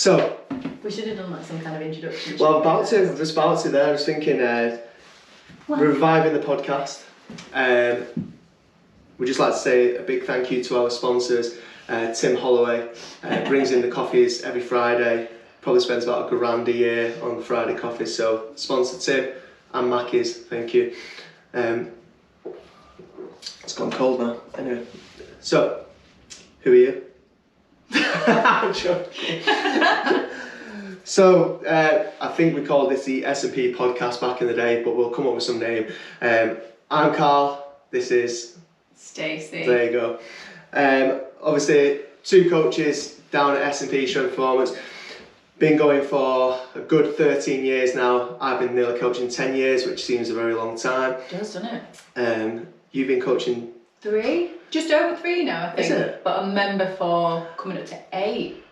So we should have done like some kind of introduction. Well, I'm just about to there. I was thinking, we're reviving the podcast. We'd just like to say a big thank you to our sponsors. Tim Holloway brings in the coffees every Friday. Probably spends about $1,000 a year on the Friday coffees. So sponsor Tim and Mackie's, thank you. It's gone cold now. Anyway, so who are you? I'm joking. So I think we called this the S&P podcast back in the day, but we'll come up with some name. I'm Karl. This is Stacey. There you go. Obviously, two coaches down at S&P Strength Performance. Been going for a good 13 years now. I've been nearly coaching 10 years, which seems a very long time. It does, doesn't it? You've been coaching 3? Just over 3 now, I think. Is it? But a member for coming up to 8.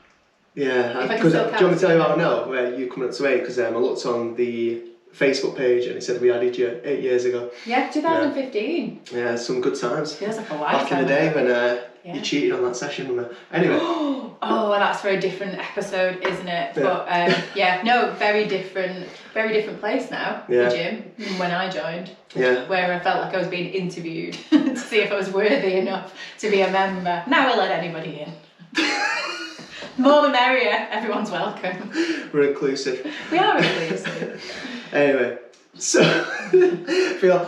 Yeah, because do you want me to tell you how I know where you coming up to 8? Because I looked on the Facebook page and it said we added you 8 years ago. Yeah, 2015. Yeah, some good times. Feels like a lifetime. Back in the day when you cheated on that session. Anyway. Oh, well, that's for a different episode, isn't it? Yeah. But very different place now, the gym, than when I joined. Yeah. Where I felt like I was being interviewed to see if I was worthy enough to be a member. Now we'll let anybody in. More the merrier, everyone's welcome. We're inclusive. We are inclusive. Anyway, so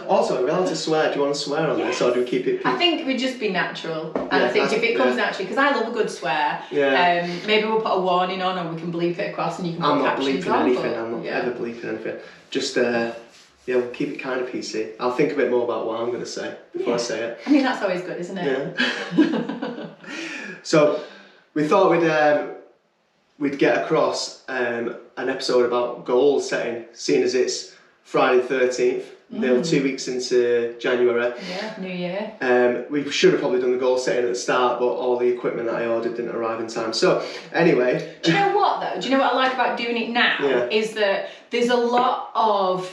also, are we allowed to swear? Do you want to swear on this, or do we keep it? I think we'd just be natural, and I think if it comes naturally, because I love a good swear. Yeah. Maybe we'll put a warning on, or we can bleep it across, and you can put captions on. I'm not ever bleeping anything. Just we'll keep it kind of PC. I'll think a bit more about what I'm going to say before I say it. I mean, that's always good, isn't it? Yeah. So we thought we'd get across an episode about goal setting, seeing as it's Friday the 13th, nearly 2 weeks into January. Yeah, New Year. We should have probably done the goal setting at the start, but all the equipment that I ordered didn't arrive in time. So anyway. Do you know what though? Do you know what I like about doing it now? Yeah. Is that there's a lot of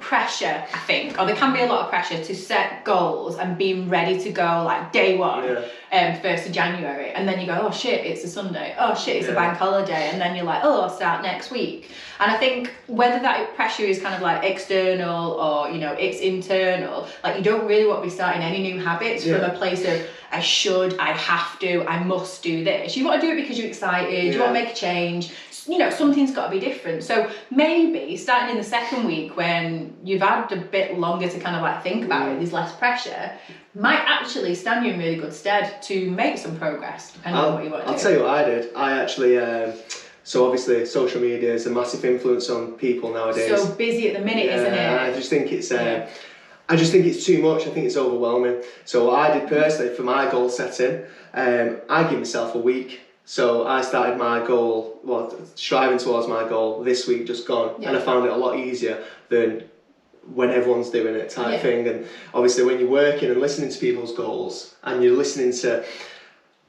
pressure, I think, or there can be a lot of pressure to set goals and being ready to go like day one, 1st of January, and then you go, oh shit, it's a Sunday, oh shit, it's a bank holiday, and then you're like, oh, I'll start next week. And I think whether that pressure is kind of like external or it's internal, like you don't really want to be starting any new habits from a place of I should, I have to, I must do this. You want to do it because you're excited, you want to make a change. Something's got to be different. So maybe starting in the second week when you've had a bit longer to kind of like think about it, there's less pressure, might actually stand you in really good stead to make some progress, depending on what you want to do. I'll tell you what I did. I actually, so obviously social media is a massive influence on people nowadays. So busy at the minute, isn't it? I just think it's too much. I think it's overwhelming. So what I did personally for my goal setting, I give myself a week. So I started my goal, striving towards my goal this week just gone, and I found it a lot easier than when everyone's doing it type thing. And obviously when you're working and listening to people's goals and you're listening to,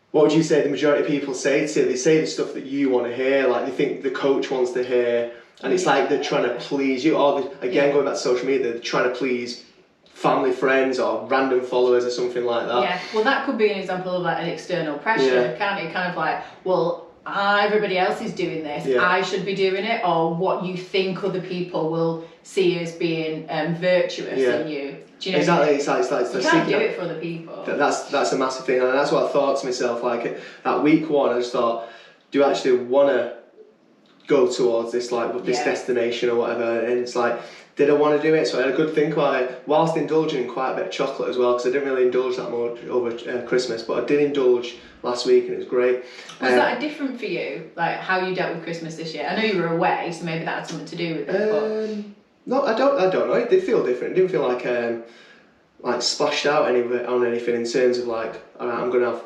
what would you say the majority of people say to you? They say the stuff that you want to hear, like they think the coach wants to hear, and it's like they're trying to please you, or going back to social media, they're trying to please family, friends, or random followers or something like that. Yeah, well that could be an example of like an external pressure, can't it? Kind of like, well, everybody else is doing this, I should be doing it, or what you think other people will see as being virtuous in you. Do you know? Exactly, it's like you can't do it for other people. That's a massive thing, and that's what I thought to myself. Like at week 1, I just thought, do I actually want to go towards this this destination or whatever? And it's like, did I want to do it? So I had a good think about it, whilst indulging in quite a bit of chocolate as well, because I didn't really indulge that much over Christmas, but I did indulge last week and it was great. Was that different for you, like how you dealt with Christmas this year? I know you were away, so maybe that had something to do with it. No, I don't know. It did feel different. It didn't feel like splashed out on anything in terms of like, all right, I'm gonna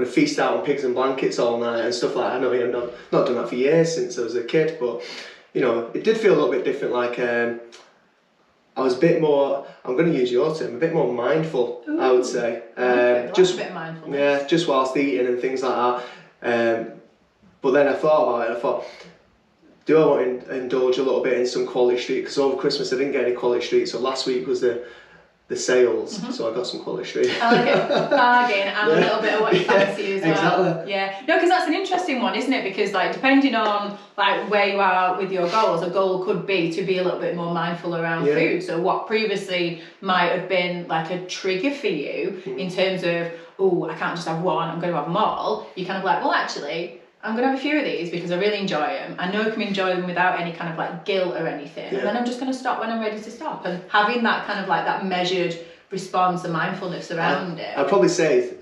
feast out on pigs and blankets all night and stuff like that. I know I've not done that for years since I was a kid, but it did feel a little bit different. Like I was a bit more, I'm going to use your term, a bit more mindful. Ooh, I would say. Just a bit of mindfulness. Yeah, just whilst eating and things like that. But then I thought about it. I thought, do I want to indulge a little bit in some quality street? Because over Christmas I didn't get any quality street. So last week was the the sales. So I got some quality street. I like it. Bargain and a little bit of what you fancy as well. Exactly. Yeah. No, because that's an interesting one, isn't it? Because like depending on like where you are with your goals, a goal could be to be a little bit more mindful around food. So what previously might have been like a trigger for you in terms of, oh, I can't just have one, I'm going to have them all. You're kind of like, well, actually, I'm going to have a few of these because I really enjoy them. I know I can enjoy them without any kind of like guilt or anything. And then I'm just going to stop when I'm ready to stop. And having that kind of like that measured response and mindfulness around it. I'd probably say,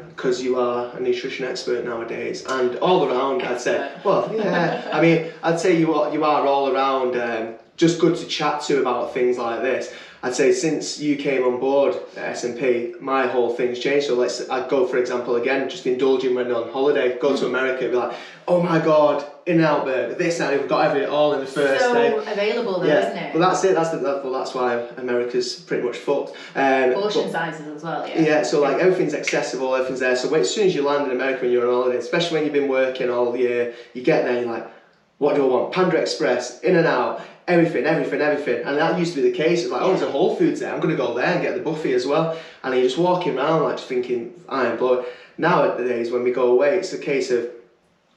because you are a nutrition expert nowadays, and all around, I'd say, well, yeah, I mean, I'd say you are all around just good to chat to about things like this. I'd say since you came on board at S&P, my whole thing's changed. So I'd go, for example, again, just indulging when on holiday, go to America, be like, oh my God, In-N-Out Burger, this and we've got it all in the first day. So available though, isn't it? Well, that's it. That's why America's pretty much fucked. Portion sizes as well, yeah. Yeah, so like everything's accessible, everything's there. So as soon as you land in America when you're on holiday, especially when you've been working all year, you get there and you're like, what do I want? Panda Express, In-N-Out, everything. And that used to be the case. It's like, oh, there's a Whole Foods there. I'm going to go there and get the buffet as well. And you're just walking around like just thinking, I am blown. Nowadays, when we go away, it's a case of,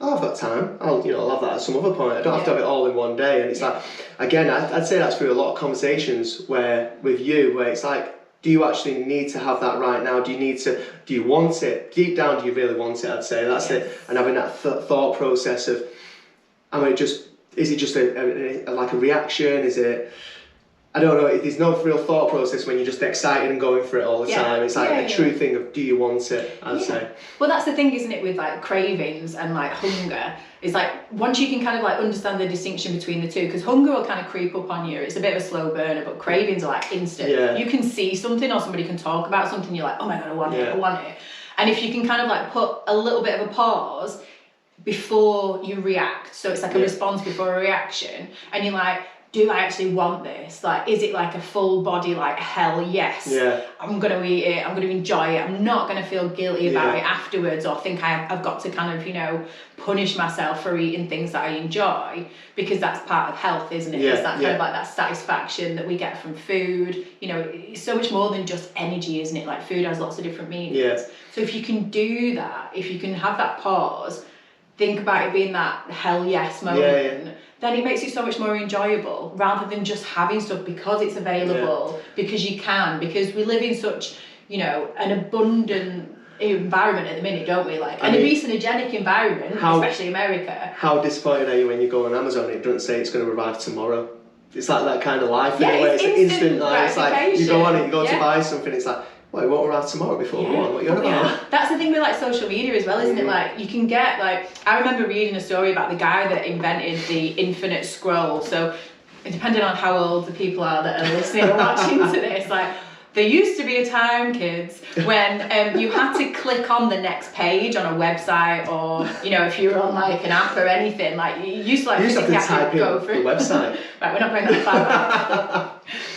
oh, I've got time. I'll have that at some other point. I don't have to have it all in one day. And it's like, again, I'd say that's through a lot of conversations where it's like, do you actually need to have that right now? Do you want it? Deep down, do you really want it? I'd say that's it. And having that thought process of, is it just like a reaction? Is it, I don't know, there's no real thought process when you're just excited and going for it all the time. It's like a true thing of, do you want it, I'd say. Well, that's the thing, isn't it, with like cravings and like hunger. It's like, once you can kind of like understand the distinction between the two, because hunger will kind of creep up on you. It's a bit of a slow burner, but cravings are like instant. Yeah. You can see something or somebody can talk about something, you're like, oh my God, I want it. And if you can kind of like put a little bit of a pause before you react, so it's like a response before a reaction, and you're like, do I actually want this? Like, is it like a full body, like, hell yes, I'm going to eat it, I'm going to enjoy it, I'm not going to feel guilty about it afterwards or think I've got to kind of, punish myself for eating things that I enjoy, because that's part of health, isn't it? It's that kind of like that satisfaction that we get from food. It's so much more than just energy, isn't it? Like, food has lots of different meanings. So if you can do that, if you can have that pause, think about it being that hell yes moment, then it makes it so much more enjoyable, rather than just having stuff because it's available, because you can, because we live in such, an abundant environment at the minute, don't we? Like, an obesogenic environment, especially America. How disappointed are you when you go on Amazon and it doesn't say it's going to arrive tomorrow? It's like that kind of life, in a way. It's instant. Like, it's like, you go on it, you go to buy something, it's like, well, it won't arrive tomorrow before one. What are you on about? That's the thing with like social media as well, isn't it? Like, you can get like, I remember reading a story about the guy that invented the infinite scroll. So depending on how old the people are that are listening or watching to this, like, there used to be a time, kids, when you had to click on the next page on a website, or if you were on like an app or anything, like you used to like physically have to go through the website. Right, we're not going that far back.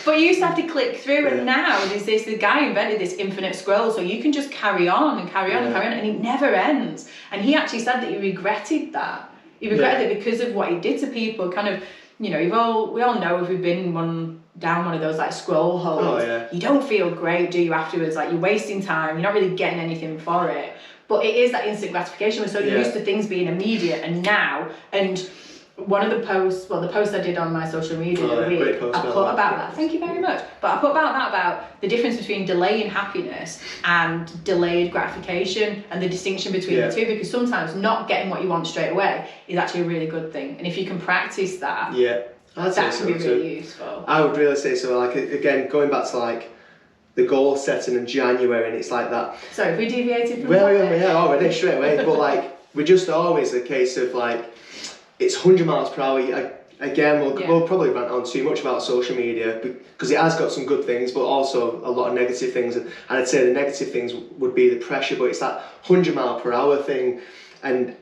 But you used to have to click through, and now the guy invented this infinite scroll, so you can just carry on and carry on and carry on, and it never ends. And he actually said that he regretted that. He regretted it because of what he did to people. Kind of, we all know if we've been down one of those like scroll holes, you don't feel great, do you, afterwards? Like, you're wasting time, you're not really getting anything for it. But it is that instant gratification. We're so used to things being immediate, and now, and one of the posts I did on my social media the week, I put about that. Thank you very much. But I put about the difference between delaying happiness and delayed gratification, and the distinction between the two, because sometimes not getting what you want straight away is actually a really good thing. And if you can practice that, that can be really useful. I would really say so. Like, again, going back to like the goal setting in January, and it's like that. Sorry, if we deviated from that. Already straight away. But like, we're just always a case of like, it's 100 miles per hour. Again, we'll probably rant on too much about social media, because it has got some good things, but also a lot of negative things. And I'd say the negative things would be the pressure, but it's that 100 mile per hour thing. And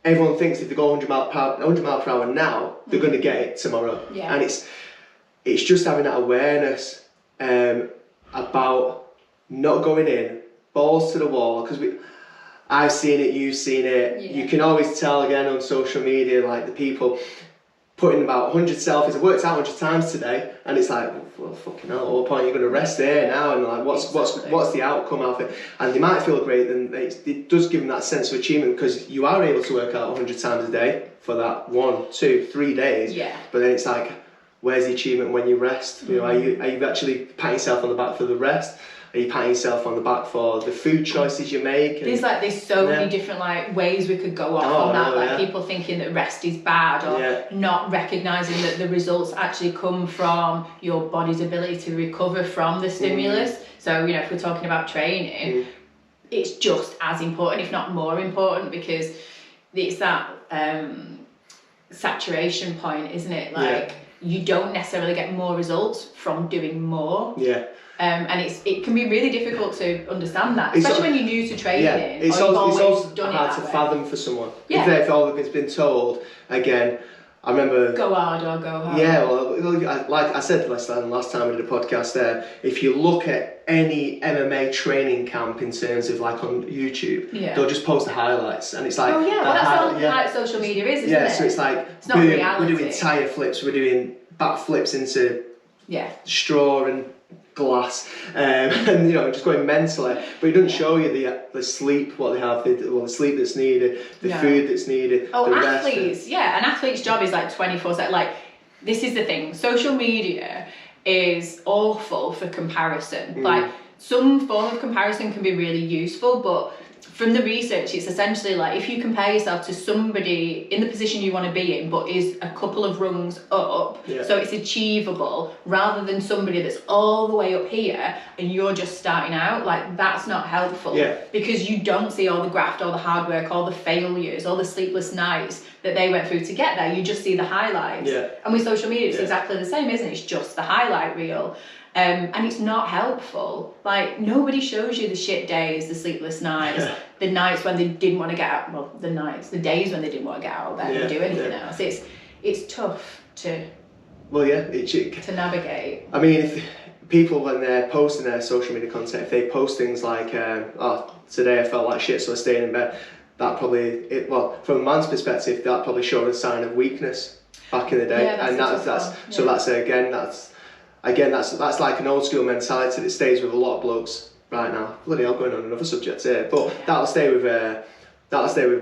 everyone thinks if they go 100 mile per hour now, they're going to get it tomorrow. And it's just having that awareness about not going in, balls to the wall, because I've seen it, you've seen it. You can always tell again on social media, like the people putting about 100 selfies. I worked out 100 times today, and it's like, well, fucking hell, at what point are you going to rest there now? And like, what's the outcome of it? And they might feel great, and it does give them that sense of achievement, because you are able to work out 100 times a day for that 1, 2, 3 days. Yeah. But then it's like, where's the achievement when you rest? You know, are you actually patting yourself on the back for the rest? Are you patting yourself on the back for the food choices you make? And, there's so many different like ways we could go off on that. Like people thinking that rest is bad, or not recognising that the results actually come from your body's ability to recover from the stimulus. So, you know, if we're talking about training, it's just as important, if not more important, because it's that saturation point, isn't it? Like you don't necessarily get more results from doing more. Yeah. And it can be really difficult to understand that, especially when you're new to training. Yeah, it's also hard to fathom for someone. Yeah. If all of it's been told, again, I remember... Go hard or go home. Yeah, well, like I said last time we did a podcast there, if you look at any MMA training camp in terms of like on YouTube, they'll just post the highlights, and it's like... Oh yeah, well that's all like social media is, isn't it? Yeah, so it's like, it's not reality. We're doing tire flips, we're doing back flips into straw and glass, and you know, just going mentally, but it doesn't show you the sleep, what they have, the sleep that's needed, the food that's needed. Oh, athletes, an athlete's job is like 24/7. Like, this is the thing, social media is awful for comparison. Like, some form of comparison can be really useful, but from the research, it's essentially like, if you compare yourself to somebody in the position you want to be in, but is a couple of rungs up, so it's achievable, rather than somebody that's all the way up here and you're just starting out, like, that's not helpful. Because you don't see all the graft, all the hard work, all the failures, all the sleepless nights that they went through to get there. You just see the highlights. And with social media, it's exactly the same, isn't it? It's just the highlight reel. And it's not helpful. Like, nobody shows you the shit days, the sleepless nights, the nights when they didn't want to get out, well, the days when they didn't want to get out of bed and do anything else. It's tough to navigate. I mean, if people, when they're posting their social media content, if they post things like, today I felt like shit, so I stayed in bed, that probably, from a man's perspective, that probably showed a sign of weakness back in the day. That's like an old school mentality that stays with a lot of blokes right now. Bloody hell, going on another subject here, but that'll stay with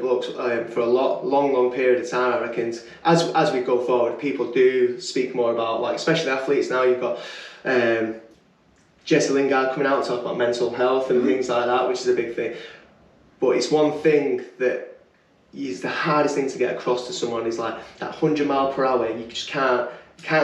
blokes for a long period of time, I reckon. As we go forward, people do speak more about, like, especially athletes now. You've got Jesse Lingard coming out and talking about mental health and things like that, which is a big thing. But it's one thing that is the hardest thing to get across to someone, is like that 100 mile per hour. You just can't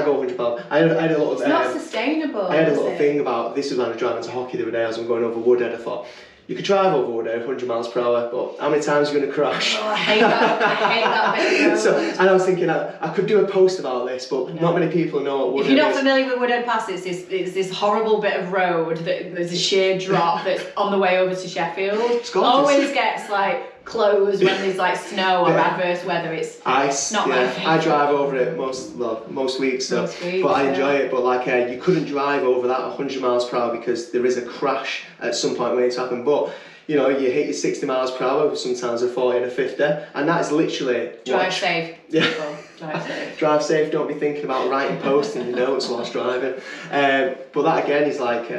go 100 miles. I had a lot of... It's not sustainable. I had a little thing about... This was when I was driving to hockey the other day, as I'm going over Woodhead. I thought, you could drive over Woodhead 100 miles per hour, but how many times are you going to crash? Oh, I hate that bit. And I was thinking, I could do a post about this, but not many people know what Woodhead is. If you're not familiar with Woodhead Pass, it's this horrible bit of road that there's a sheer drop that's on the way over to Sheffield. It's always gets like closed when there's like snow or adverse weather. It's ice. Not my thing. I drive over it most weeks, but I enjoy it. But like, you couldn't drive over that 100 miles per hour because there is a crash at some point when it's happened. But you know, you hit your 60 miles per hour, sometimes a 40 and a 50, and that is literally drive safe. Yeah. Drive safe. Drive safe. Don't be thinking about writing posts in your notes whilst driving. But that again is like,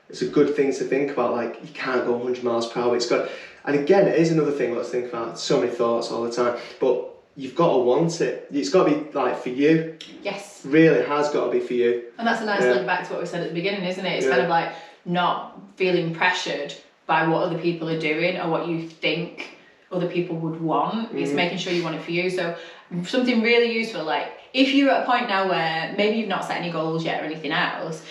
it's a good thing to think about. Like, you can't go 100 miles per hour. It's got. And again, it is another thing let's think about. So many thoughts all the time, but you've got to want it. It's got to be like for you. Yes. Really has got to be for you. And that's a nice link back to what we said at the beginning, isn't it? It's kind of like not feeling pressured by what other people are doing or what you think other people would want. It's making sure you want it for you. So something really useful, like if you're at a point now where maybe you've not set any goals yet or anything else,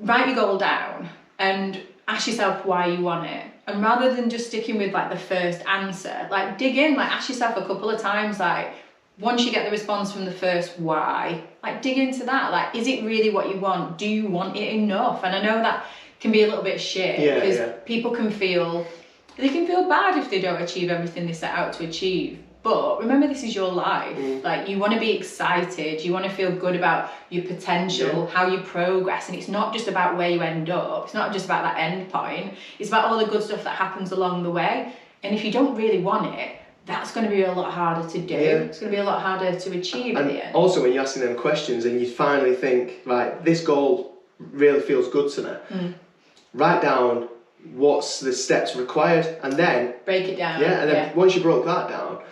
write your goal down and ask yourself why you want it. And rather than just sticking with like the first answer, like dig in, like ask yourself a couple of times, like once you get the response from the first why, like dig into that. Like, is it really what you want? Do you want it enough? And I know that can be a little bit shit because people can feel bad if they don't achieve everything they set out to achieve. But remember, this is your life. Like, you want to be excited, you want to feel good about your potential, how you progress, and it's not just about where you end up, it's not just about that end point, it's about all the good stuff that happens along the way. And if you don't really want it, that's going to be a lot harder to do. It's going to be a lot harder to achieve in the end. Also, when you're asking them questions and you finally think, right, this goal really feels good to me, write down what's the steps required, and then break it down. Yeah, and then once you broke that down,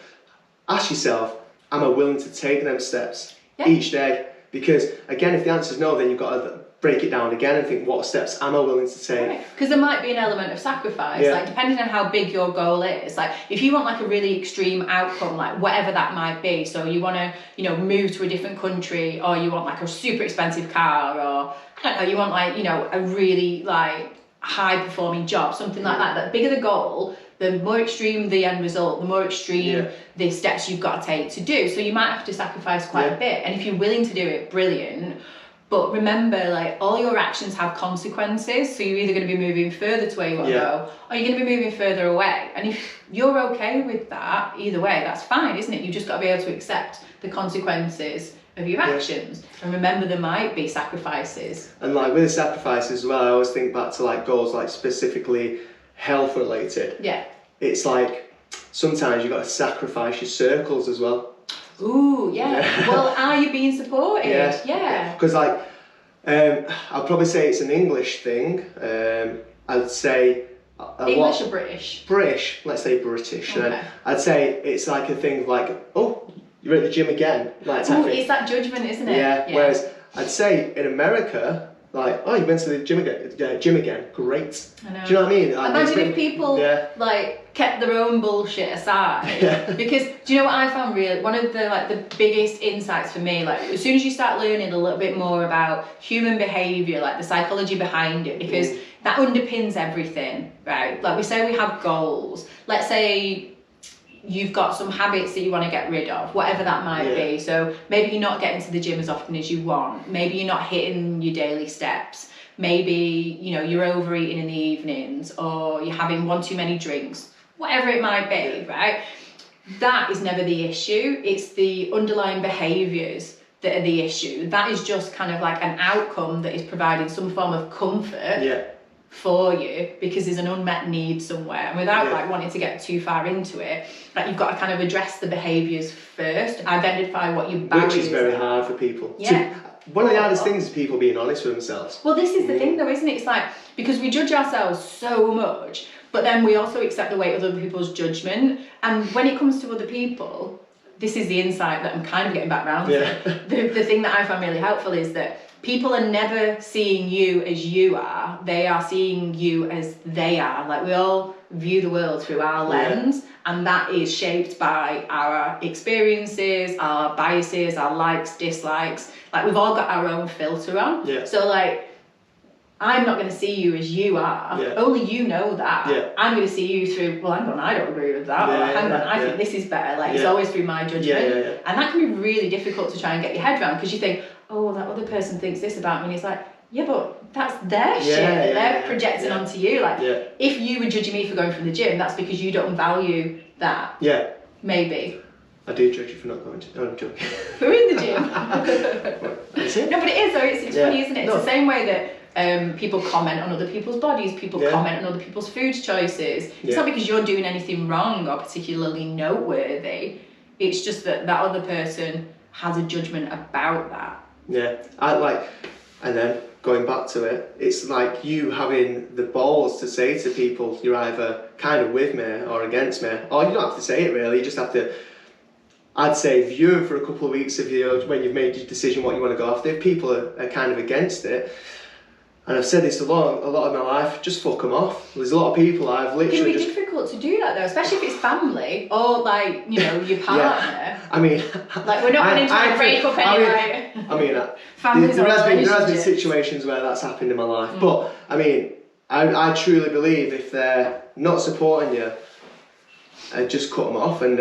ask yourself, am I willing to take them steps each day? Because again, if the answer is no, then you've got to break it down again and think, what steps am I willing to take? Because there might be an element of sacrifice, like depending on how big your goal is. Like if you want like a really extreme outcome, like whatever that might be, so you want to, you know, move to a different country, or you want like a super expensive car, or I don't know, you want like, you know, a really like high performing job, something like that. The bigger the goal, the more extreme the end result, the more extreme the steps you've got to take to do. So you might have to sacrifice quite a bit, and if you're willing to do it, brilliant. But remember, like, all your actions have consequences, so you're either going to be moving further to where you want to go, or you're going to be moving further away. And if you're okay with that, either way, that's fine, isn't it? You've just got to be able to accept the consequences of your actions. And remember, there might be sacrifices. And like with the sacrifices as well, I always think back to like goals like specifically health related. Yeah. It's like sometimes you've got to sacrifice your circles as well. Ooh, yeah. Well, are you being supported? Yeah. Because like, I'll probably say it's an English thing. I'd say English or British? British, let's say British. Okay. And I'd say it's like a thing like, oh, you're at the gym again. Like, it's that judgment, isn't it? Yeah. Whereas I'd say in America, like, oh, you went to the gym again. Great. I know. Do you know what I mean? Like, imagine if people like kept their own bullshit aside. Because do you know what I found really one of the biggest insights for me? Like as soon as you start learning a little bit more about human behaviour, like the psychology behind it, because that underpins everything, right? Like we say we have goals. Let's say you've got some habits that you want to get rid of, whatever that might be. So maybe you're not getting to the gym as often as you want. Maybe you're not hitting your daily steps. Maybe, you know, you're overeating in the evenings, or you're having one too many drinks, whatever it might be, right? That is never the issue. It's the underlying behaviours that are the issue. That is just kind of like an outcome that is providing some form of comfort for you because there's an unmet need somewhere. And without like wanting to get too far into it, like you've got to kind of address the behaviours first, identify what your barriers are. Which is very hard for people. One of the hardest things is people being honest with themselves. Well, this is the thing though, isn't it? It's like, because we judge ourselves so much, but then we also accept the weight of other people's judgment. And when it comes to other people, this is the insight that I'm kind of getting back around to. The thing that I find really helpful is that people are never seeing you as you are. They are seeing you as they are. Like we all view the world through our lens, and that is shaped by our experiences, our biases, our likes, dislikes. Like we've all got our own filter on. So like, I'm not going to see you as you are. Only you know that. I'm going to see you through, well, hang on, I don't agree with that. Or hang on, I think this is better. Like it's always through my judgment. And that can be really difficult to try and get your head around, because you think, oh, well, that other person thinks this about me. And it's like, yeah, but that's their shit. They're projecting onto you. Like, if you were judging me for going from the gym, that's because you don't value that. Maybe. I do judge you for not going to. No, I'm joking. We're in the gym. Is it? No, but it is though. It's funny, isn't it? It's the same way that people comment on other people's bodies. People comment on other people's food choices. It's not because you're doing anything wrong or particularly noteworthy. It's just that other person has a judgment about that. And then going back to it, it's like you having the balls to say to people you're either kind of with me or against me, or you don't have to say it really, you just have to, I'd say, view them for a couple of weeks of when you've made your decision what you want to go after. If people are kind of against it, and I've said this a lot of my life, just fuck them off. There's a lot of people I've literally It can be difficult to do that though, especially if it's family or like, you know, your partner. I mean, like we're not going to try and break up anyway. There has been situations where that's happened in my life, but I mean, I truly believe if they're not supporting you, just cut them off, and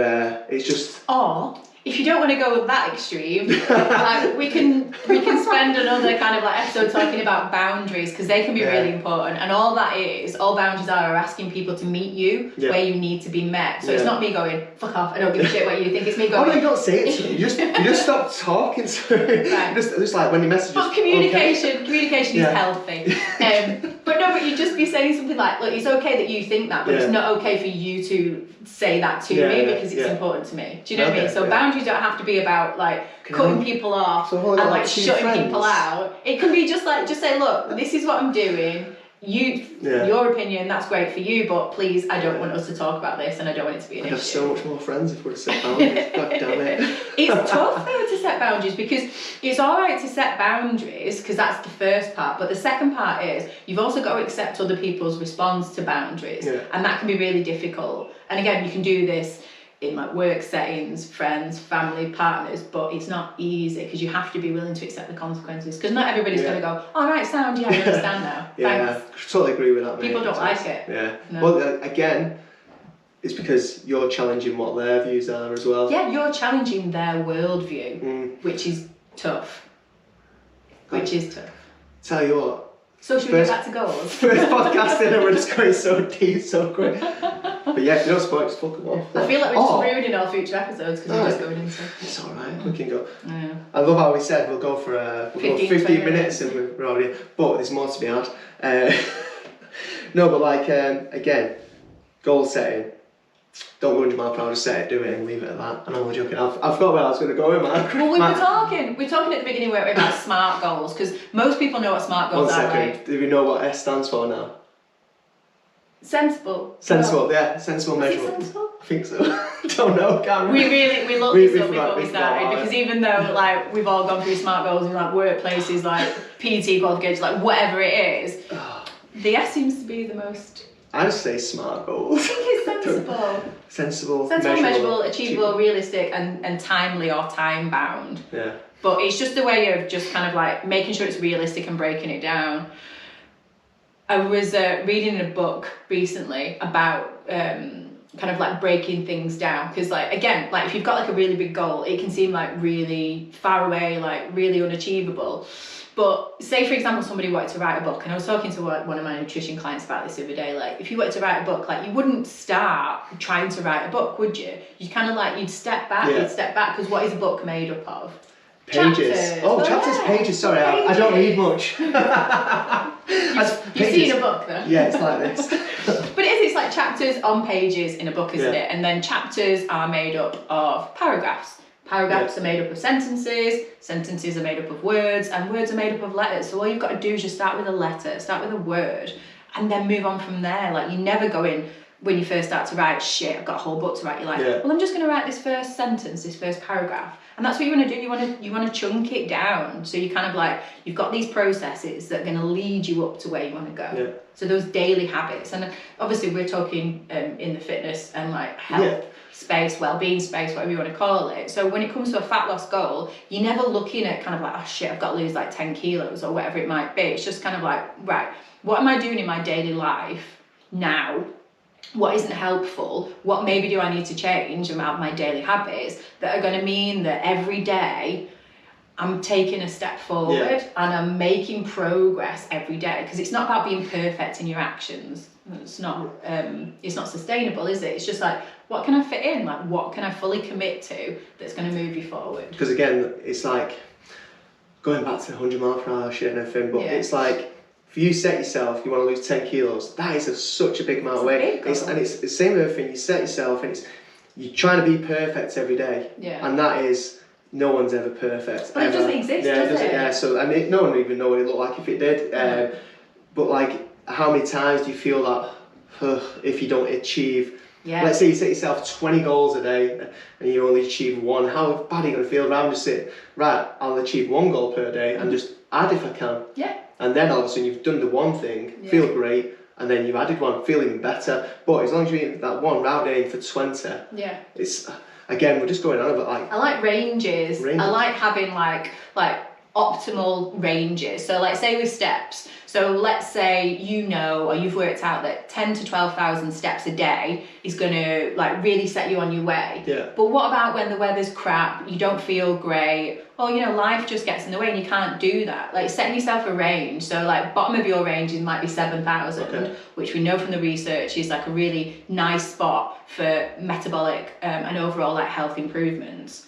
it's just. Or if you don't want to go with that extreme, like we can spend another kind of like episode talking about boundaries, because they can be really important. And all boundaries are asking people to meet you where you need to be met. So it's not me going, fuck off, I don't give a shit what you think. It's me going. Oh, you don't say it to me. You just stop talking to me. Just like when you message. But communication is healthy. But you'd just be saying something like, look, it's okay that you think that, but it's not okay for you to say that to me because it's important to me. Do you know what I mean? So boundaries don't have to be about like cutting people off and like shutting people out. It can be just say, look, this is what I'm doing. Your opinion, that's great for you, but please, I don't want us to talk about this, and I don't want it to be an issue. I'd have so much more friends if we'd have set boundaries. God damn it. It's tough though to set boundaries, because it's all right to set boundaries, because that's the first part, but the second part is you've also got to accept other people's response to boundaries, and that can be really difficult. And again, you can do this in like work settings, friends, family, partners, but it's not easy because you have to be willing to accept the consequences, because not everybody's going to go, all right, sound, I understand now. I totally agree with that, mate. People don't like it. No. Well, again, it's because you're challenging what their views are as well. Yeah, you're challenging their worldview, which is tough. Tell you what. So should we get back to goals? First podcast in, and we're just going so deep so quick. But yeah, if you don't support, just fuck them off. I feel like we're just ruining our future episodes because we're just going into... It's alright, we can go. Yeah. I love how we said we'll go for 15 minutes and we're already... But there's more to be had. No, but like, again, goal setting. Don't go 100 miles per hour, just set it, do it and leave it at that. And I'm joking. I forgot where I was going to go with Mark. Well, we were talking at the beginning about SMART goals, because most people know what SMART goals are, right? Do we know what S stands for now? Sensible, yeah, sensible measurement. Sensible? I think so. Don't know, can't we looked this up before we started, because even though like we've all gone through SMART goals in like workplaces, like PT qualifications, like whatever it is, the S seems to be the most... I just say SMART goals. I think it's sensible. Sensible, measurable, achievable, realistic, and timely or time bound. Yeah. But it's just a way of just kind of like making sure it's realistic and breaking it down. I was reading a book recently about kind of like breaking things down, because like again, like if you've got like a really big goal, it can seem like really far away, like really unachievable. But say for example somebody wanted to write a book, and I was talking to one of my nutrition clients about this the other day, like if you wanted to write a book, like you wouldn't start trying to write a book, would you? You kind of like, you'd step back, because what is a book made up of? Pages. Chapters, pages, sorry, pages. I don't read much. You've seen a book though. Yeah, it's like this. But it's like chapters on pages in a book, isn't it? And then chapters are made up of paragraphs. Paragraphs are made up of sentences, sentences are made up of words, and words are made up of letters. So all you've got to do is just start with a letter, start with a word, and then move on from there. Like you never go in, when you first start to write, shit, I've got a whole book to write. You're like, well, I'm just going to write this first sentence, this first paragraph. And that's what you want to do. You want to chunk it down. So you kind of like, you've got these processes that are going to lead you up to where you want to go. Yeah. So those daily habits. And obviously we're talking in the fitness and like health space, well-being space, whatever you want to call it. So when it comes to a fat loss goal, you're never looking at kind of like, oh shit, I've got to lose like 10 kilos or whatever it might be. It's just kind of like, right, what am I doing in my daily life now? What isn't helpful? What maybe do I need to change about my daily habits that are going to mean that every day I'm taking a step forward and I'm making progress every day? Because it's not about being perfect in your actions. It's not sustainable, is it? It's just like, what can I fit in? Like, what can I fully commit to that's going to move you forward? Because again, it's like going back to 100 mile per hour shit and everything, but it's like, if you set yourself, you want to lose 10 kilos, that is such a big amount of weight. And it's the same with everything. You set yourself, and you're trying to be perfect every day. Yeah. And that is, no one's ever perfect. But it doesn't exist, does it? Yeah, so no one would even know what it looked like if it did. But like, how many times do you feel that if you don't achieve... Yeah. Let's say you set yourself 20 goals a day and you only achieve one, how bad are you going to feel? Rather than just say, right, I'll achieve one goal per day and just add if I can. Yeah. And then all of a sudden you've done the one thing, feel great, and then you've added one, feel even better. But as long as you eat that one, rather than aiming for 20, it's, again, we're just going on about like... I like ranges. I like having like optimal ranges. So like say with steps, so let's say or you've worked out that 10 to 12,000 steps a day is going to like really set you on your way. Yeah. But what about when the weather's crap, you don't feel great, or life just gets in the way and you can't do that? Like setting yourself a range, so like bottom of your range might be 7,000, which we know from the research is like a really nice spot for metabolic and overall like health improvements.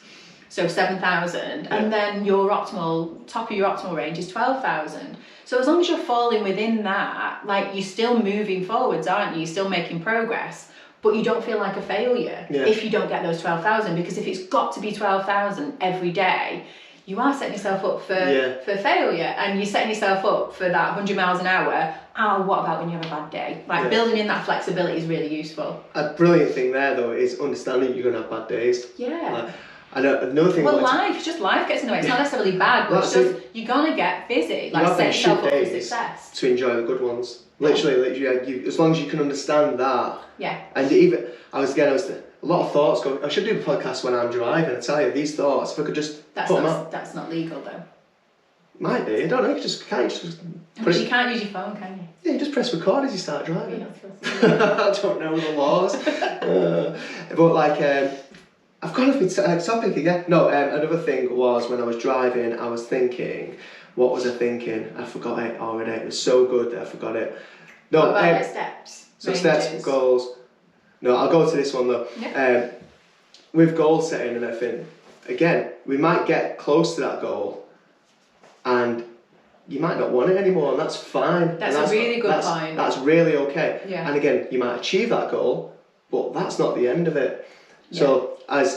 so 7,000, and then your top of your optimal range is 12,000. So as long as you're falling within that, like, you're still moving forwards, aren't you? You're still making progress, but you don't feel like a failure if you don't get those 12,000, because if it's got to be 12,000 every day, you are setting yourself up for failure, and you're setting yourself up for that 100 miles an hour. Oh, what about when you have a bad day? Like, building in that flexibility is really useful. A brilliant thing there, though, is understanding you're going to have bad days. Yeah. I know another thing. Well, it's just life gets in the way. It's not necessarily bad, but it's just, you're going to get busy. Like, set yourself up for success. To enjoy the good ones. Literally, you, as long as you can understand that. Yeah. And even, a lot of thoughts going, I should do a podcast when I'm driving. I tell you, these thoughts, if I could just put them out. That's not legal, though. Might be, I don't know, you can't just you can't use your phone, can you? Yeah, you just press record as you start driving. You're not supposed to. I don't know the laws. But like, I've gone off my topic again. No, another thing was, when I was driving, I was thinking, what was I thinking? I forgot it already. It was so good that I forgot it. No, what about steps? So steps, goals. No, I'll go to this one though. Yeah. With goal setting and everything, again, we might get close to that goal, and you might not want it anymore, and that's fine. That's a really good point. That's really okay. Yeah. And again, you might achieve that goal, but that's not the end of it. So I've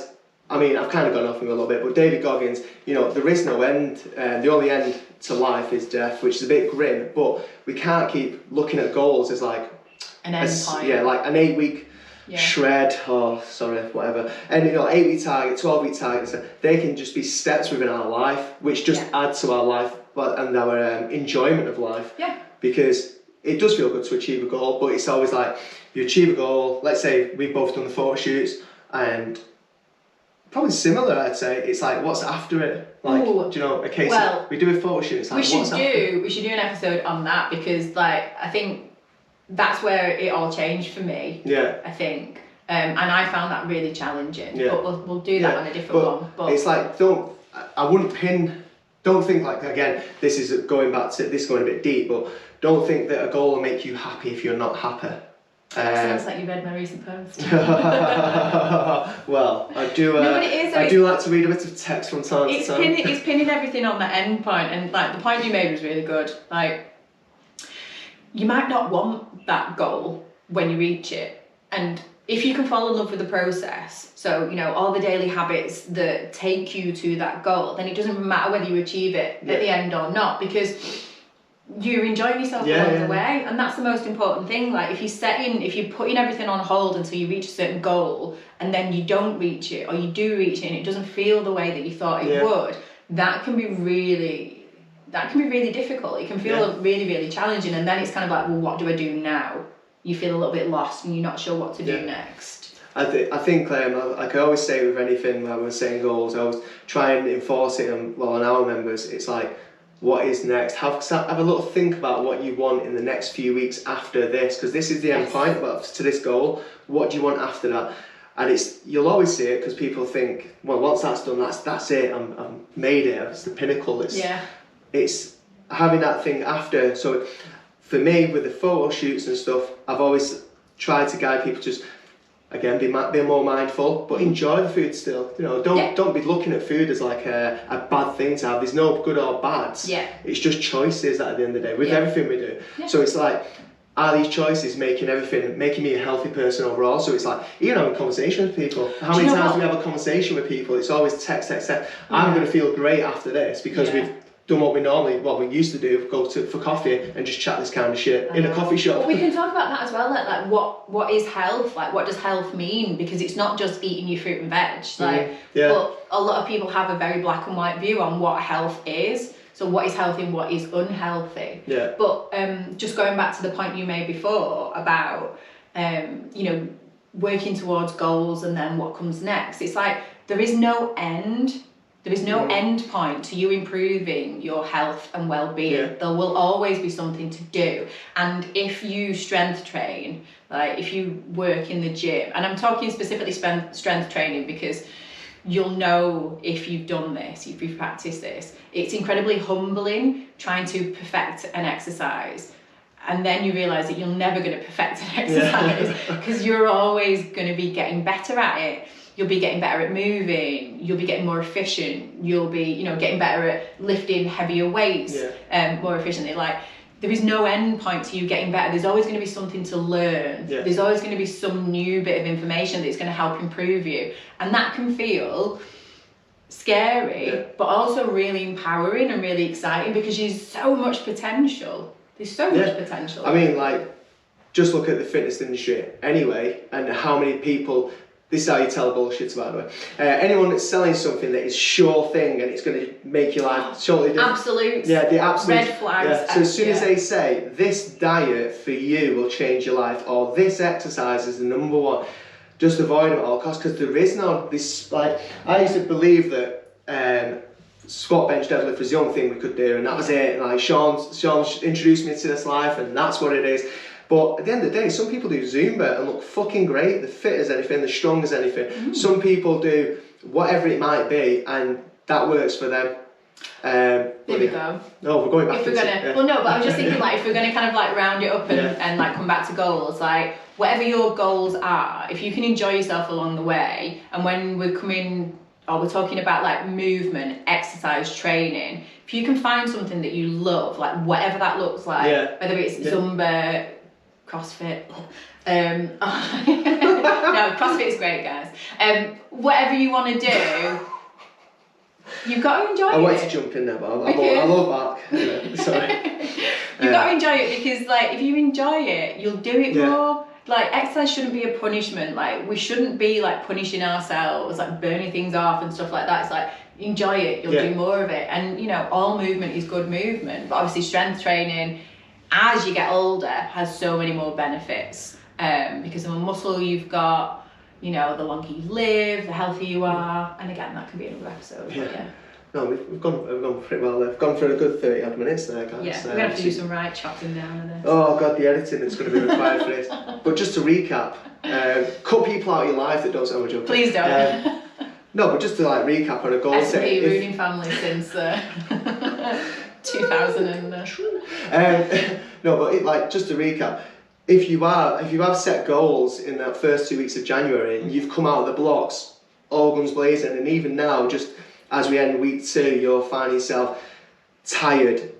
kind of gone off him a little bit, but David Goggins, there is no end. The only end to life is death, which is a bit grim, but we can't keep looking at goals as like an end point. Yeah, like an 8-week shred, whatever. And 8-week target, 12-week targets, they can just be steps within our life, which just add to our life and our enjoyment of life. Yeah. Because it does feel good to achieve a goal, but it's always like, you achieve a goal, let's say we've both done the photo shoots, and probably similar, I'd say, it's like, what's after it? Like, a case of, we do a photo shoot, it's like, we should do an episode on that, because like, I think that's where it all changed for me. Yeah. I think. And I found that really challenging. Yeah. But we'll do that on a different one. But it's like, don't think like, again, this is going a bit deep, but don't think that a goal will make you happy if you're not happy. Sounds like you read my recent post. Well, I do. But it is, I do like to read a bit of text from time to time. It's pinning everything on the end point, and like the point you made was really good. Like, you might not want that goal when you reach it, and if you can fall in love with the process, so all the daily habits that take you to that goal, then it doesn't matter whether you achieve it at the end or not, because you're enjoying yourself along the way, and that's the most important thing. Like, if you're putting everything on hold until you reach a certain goal, and then you don't reach it, or you do reach it and it doesn't feel the way that you thought it would, that can be really difficult. It can feel really, really challenging, and then it's kind of like, well, what do I do now? You feel a little bit lost and you're not sure what to do next. I think like I always say with anything when we're setting goals, I always try and enforce it on our members. It's like, what is next? Have a little think about what you want in the next few weeks after this, because this is the end point to this goal. What do you want after that? And you'll always see it, because people think, well, once that's done, that's it. I've made it. It's the pinnacle. It's having that thing after. So for me, with the photo shoots and stuff, I've always tried to guide people to just, again, be more mindful, but enjoy the food still. Don't be looking at food as like a bad thing to have. There's no good or bads. Yeah. It's just choices at the end of the day with everything we do. Yeah. So it's like, are these choices making me a healthy person overall? So it's like, even having a conversation with people. How many times do we have a conversation with people? It's always text. I'm going to feel great after this because we've done what we used to do, go for coffee and just chat this kind of shit in a coffee shop. But we can talk about that as well, like what is health? Like, what does health mean? Because it's not just eating your fruit and veg. But a lot of people have a very black and white view on what health is. So what is healthy and what is unhealthy. Yeah. But just going back to the point you made before about working towards goals and then what comes next. It's like, there is no end. There is no end point to you improving your health and well-being. Yeah. There will always be something to do. And if you strength train, like if you work in the gym, and I'm talking specifically strength training because you'll know if you've done this, if you've practiced this. It's incredibly humbling trying to perfect an exercise. And then you realise that you're never going to perfect an exercise because you're always going to be getting better at it. you'll be getting better at moving, you'll be getting more efficient, you'll be, you know, getting better at lifting heavier weights more efficiently. Like, there is no end point to you getting better. There's always going to be something to learn. Yeah. There's always going to be some new bit of information that's going to help improve you. And that can feel scary, but also really empowering and really exciting, because there's so much potential. There's so much potential. I mean, like, just look at the fitness industry anyway, and how many people, this is how you tell bullshit, by the way. Anyone that's selling something that is sure thing and it's going to make your life totally different. Absolute. Yeah, the absolute. Red flags. Yeah. So as soon as they say, this diet for you will change your life, or this exercise is the number one, just avoid them at all costs, because there is no, this, like, I used to believe that squat, bench, deadlift was the only thing we could do, and that was it. And like Sean introduced me to this life, and that's what it is. But at the end of the day, some people do Zumba and look fucking great. They're fit as anything, they're strong as anything. Some people do whatever it might be, and that works for them. There we go. No, we're going back. If we're gonna, well, no, but I was just thinking, like, if we're gonna kind of like round it up and like come back to goals, like whatever your goals are, if you can enjoy yourself along the way, and when we're coming, or we're talking about like movement, exercise, training, if you can find something that you love, like whatever that looks like, whether it's Zumba, CrossFit. No, CrossFit is great, guys. Whatever you want to do, you've got to enjoy it. I wanted to jump in there, but I love back. Sorry. You've got to enjoy it, because like if you enjoy it, you'll do it more. Like, exercise shouldn't be a punishment. Like, we shouldn't be like punishing ourselves, like burning things off and stuff like that. It's like, enjoy it, you'll do more of it. And you know, all movement is good movement, but obviously strength training, as you get older, has so many more benefits, because the more muscle you've got, you know, the longer you live, the healthier you are. And again, that can be another episode. But no, we've gone pretty well there. We've gone for a good 30 odd minutes there, guys. Yeah, we're going to have to do some right chopping down of this. Oh god, the editing that's going to be required for this. But just to recap, cut people out of your life that don't sound much. Please don't. No, but just to like recap on a goal set. S&P ruining family since 2000 no, but like, just to recap, if you have set goals in that first 2 weeks of January, and you've come out of the blocks all guns blazing, and even now, just as we end week 2, you're finding yourself tired,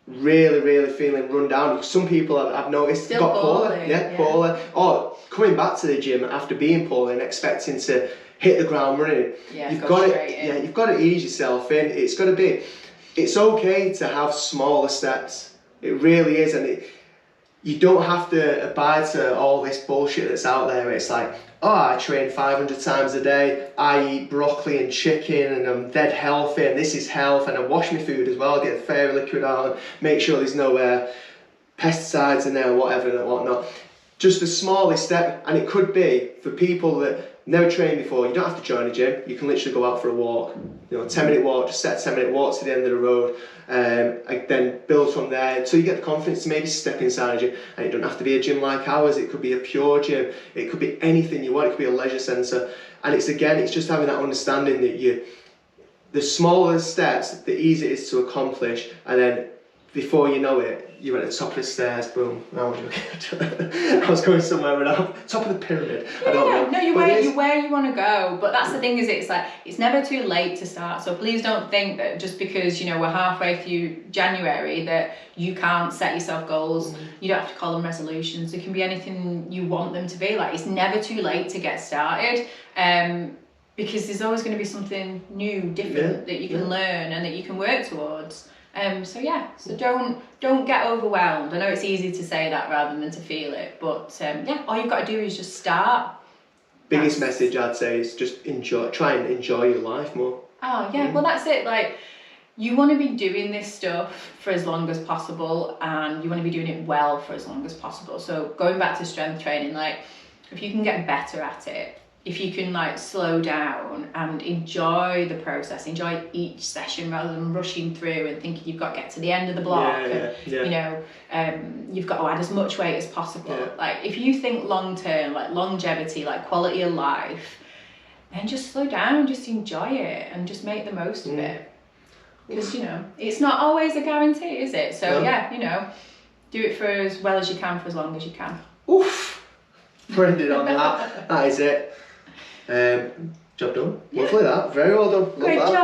really feeling run down. Some people I've noticed still got poorly, poorly, or coming back to the gym after being poorly and expecting to hit the ground running. You've got to ease yourself in. It's okay to have smaller steps. It really is, and you don't have to abide to all this bullshit that's out there. It's like, oh, I train 500 times a day, I eat broccoli and chicken, and I'm dead healthy, and this is health, and I wash my food as well, get the fairy liquid out, and make sure there's no pesticides in there or whatever and whatnot. Just the smallest step, and it could be for people that never trained before. You don't have to join a gym. You can literally go out for a walk. You know, 10-minute walk. Just set a 10-minute walk to the end of the road, and then build from there until you get the confidence to maybe step inside a gym. And it doesn't have to be a gym like ours. It could be a pure gym. It could be anything you want. It could be a leisure centre. And it's just having that understanding that the smaller steps, the easier it is to accomplish, and then before you know it, you're at the top of the stairs, boom. I was going somewhere around top of the pyramid. Yeah, I don't know. No, you're where you want to go. But that's the thing, is it's like, it's never too late to start. So please don't think that just because, you know, we're halfway through January that you can't set yourself goals. You don't have to call them resolutions. It can be anything you want them to be. Like, it's never too late to get started. Because there's always going to be something new, different that you can learn and that you can work towards. So don't get overwhelmed. I know it's easy to say that rather than to feel it, but all you've got to do is just start. Biggest message I'd say is just try and enjoy your life more. Oh yeah, well that's it. Like, you want to be doing this stuff for as long as possible, and you want to be doing it well for as long as possible. So going back to strength training, like, if you can get better at it, if you can like slow down and enjoy the process, enjoy each session rather than rushing through and thinking you've got to get to the end of the block, you know, you've got to add as much weight as possible. Like, if you think long term, like longevity, like quality of life, then just slow down, just enjoy it, and just make the most of it. Because, you know, it's not always a guarantee, is it? So you know, do it for as well as you can for as long as you can. Oof! Brendan on that. That is it. Job done. Lovely that. Very well done. Love Great that. job.